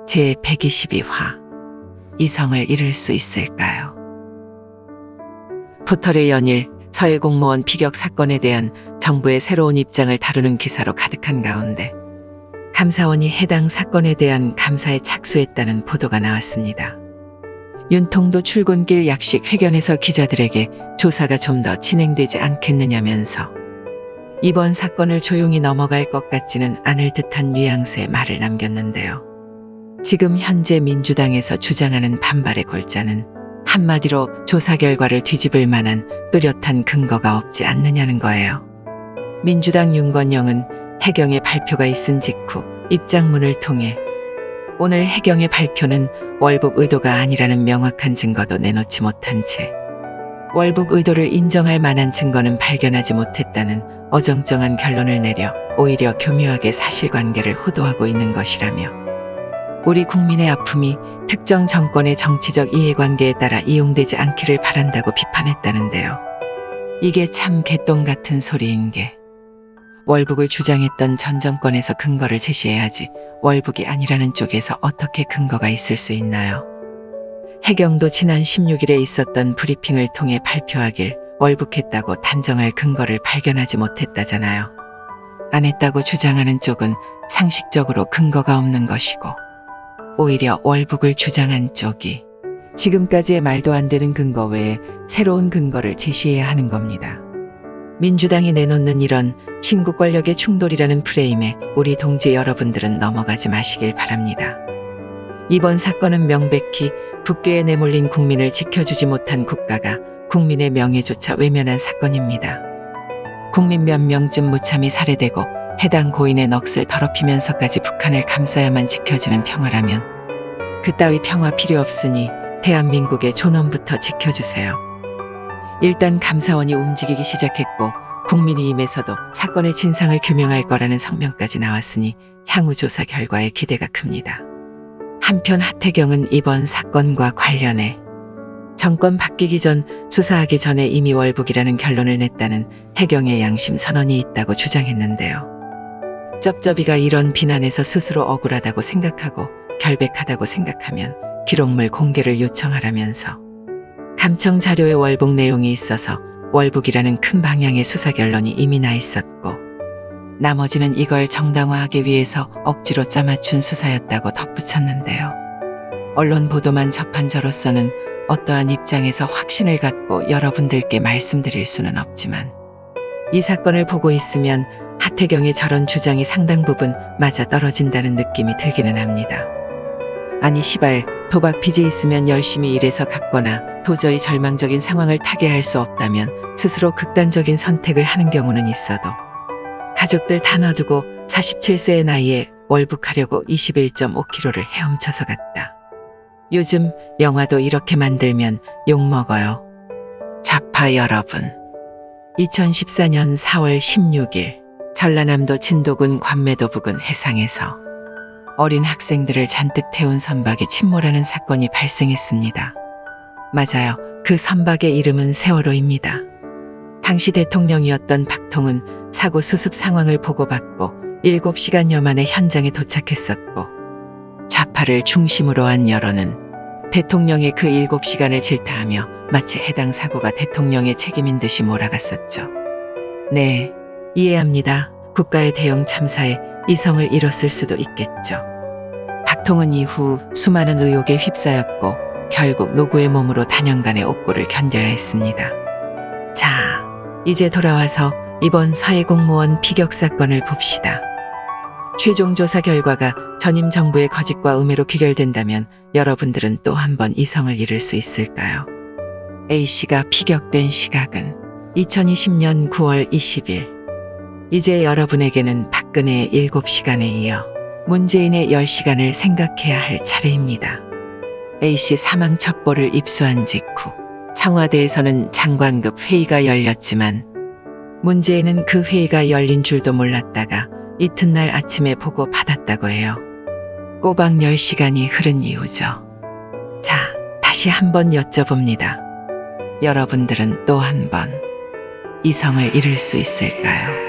제122화 이성을 잃을 수 있을까요? 포털의 연일 서해 공무원 피격 사건에 대한 정부의 새로운 입장을 다루는 기사로 가득한 가운데 감사원이 해당 사건에 대한 감사에 착수했다는 보도가 나왔습니다. 윤통도 출근길 약식 회견에서 기자들에게 조사가 좀 더 진행되지 않겠느냐면서 이번 사건을 조용히 넘어갈 것 같지는 않을 듯한 뉘앙스의 말을 남겼는데요. 지금 현재 민주당에서 주장하는 반발의 골자는 한마디로 조사 결과를 뒤집을 만한 뚜렷한 근거가 없지 않느냐는 거예요. 민주당 윤건영은 해경의 발표가 있은 직후 입장문을 통해 오늘 해경의 발표는 월북 의도가 아니라는 명확한 증거도 내놓지 못한 채 월북 의도를 인정할 만한 증거는 발견하지 못했다는 어정쩡한 결론을 내려 오히려 교묘하게 사실관계를 호도하고 있는 것이라며 우리 국민의 아픔이 특정 정권의 정치적 이해관계에 따라 이용되지 않기를 바란다고 비판했다는데요. 이게 참 개똥 같은 소리인 게 월북을 주장했던 전 정권에서 근거를 제시해야지 월북이 아니라는 쪽에서 어떻게 근거가 있을 수 있나요? 해경도 지난 16일에 있었던 브리핑을 통해 발표하길 월북했다고 단정할 근거를 발견하지 못했다잖아요. 안 했다고 주장하는 쪽은 상식적으로 근거가 없는 것이고 오히려 월북을 주장한 쪽이 지금까지의 말도 안 되는 근거 외에 새로운 근거를 제시해야 하는 겁니다. 민주당이 내놓는 이런 신구 권력의 충돌이라는 프레임에 우리 동지 여러분들은 넘어가지 마시길 바랍니다. 이번 사건은 명백히 북괴에 내몰린 국민을 지켜주지 못한 국가가 국민의 명예조차 외면한 사건입니다. 국민 몇 명쯤 무참히 살해되고 해당 고인의 넋을 더럽히면서까지 북한을 감싸야만 지켜지는 평화라면 그따위 평화 필요 없으니 대한민국의 존엄부터 지켜주세요. 일단 감사원이 움직이기 시작했고 국민이 임해서도 사건의 진상을 규명할 거라는 성명까지 나왔으니 향후 조사 결과에 기대가 큽니다. 한편 하태경은 이번 사건과 관련해 정권 바뀌기 전 수사하기 전에 이미 월북이라는 결론을 냈다는 해경의 양심 선언이 있다고 주장했는데요. 쩝쩝이가 이런 비난에서 스스로 억울하다고 생각하고 결백하다고 생각하면 기록물 공개를 요청하라면서 감청 자료에 월북 내용이 있어서 월북이라는 큰 방향의 수사 결론이 이미 나 있었고 나머지는 이걸 정당화하기 위해서 억지로 짜맞춘 수사였다고 덧붙였는데요. 언론 보도만 접한 저로서는 어떠한 입장에서 확신을 갖고 여러분들께 말씀드릴 수는 없지만 이 사건을 보고 있으면 하태경의 저런 주장이 상당 부분 맞아떨어진다는 느낌이 들기는 합니다. 아니 시발 도박 빚이 있으면 열심히 일해서 갚거나 도저히 절망적인 상황을 타개할 수 없다면 스스로 극단적인 선택을 하는 경우는 있어도 가족들 다 놔두고 47세의 나이에 월북하려고 21.5km를 헤엄쳐서 갔다. 요즘 영화도 이렇게 만들면 욕먹어요. 좌파 여러분. 2014년 4월 16일 전라남도 진도군 관매도 부근 해상에서 어린 학생들을 잔뜩 태운 선박이 침몰하는 사건이 발생했습니다. 맞아요. 그 선박의 이름은 세월호입니다. 당시 대통령이었던 박통은 사고 수습 상황을 보고받고 7시간여 만에 현장에 도착했었고 좌파를 중심으로 한 여론은 대통령의 그 7시간을 질타하며 마치 해당 사고가 대통령의 책임인 듯이 몰아갔었죠. 네, 이해합니다. 국가의 대형 참사에 이성을 잃었을 수도 있겠죠. 박통은 이후 수많은 의혹에 휩싸였고 결국 노구의 몸으로 단연간의 옥고를 견뎌야 했습니다. 자, 이제 돌아와서 이번 서해 공무원 피격 사건을 봅시다. 최종 조사 결과가 전임 정부의 거짓과 음해로 귀결된다면 여러분들은 또 한 번 이성을 잃을 수 있을까요? A씨가 피격된 시각은 2020년 9월 20일. 이제 여러분에게는 박근혜의 7시간에 이어 문재인의 10시간을 생각해야 할 차례입니다. A씨 사망 첩보를 입수한 직후 청와대에서는 장관급 회의가 열렸지만 문재인은 그 회의가 열린 줄도 몰랐다가 이튿날 아침에 보고 받았다고 해요. 꼬박 10시간이 흐른 이후죠. 자, 다시 한번 여쭤봅니다. 여러분들은 또 한 번 이성을 잃을 수 있을까요?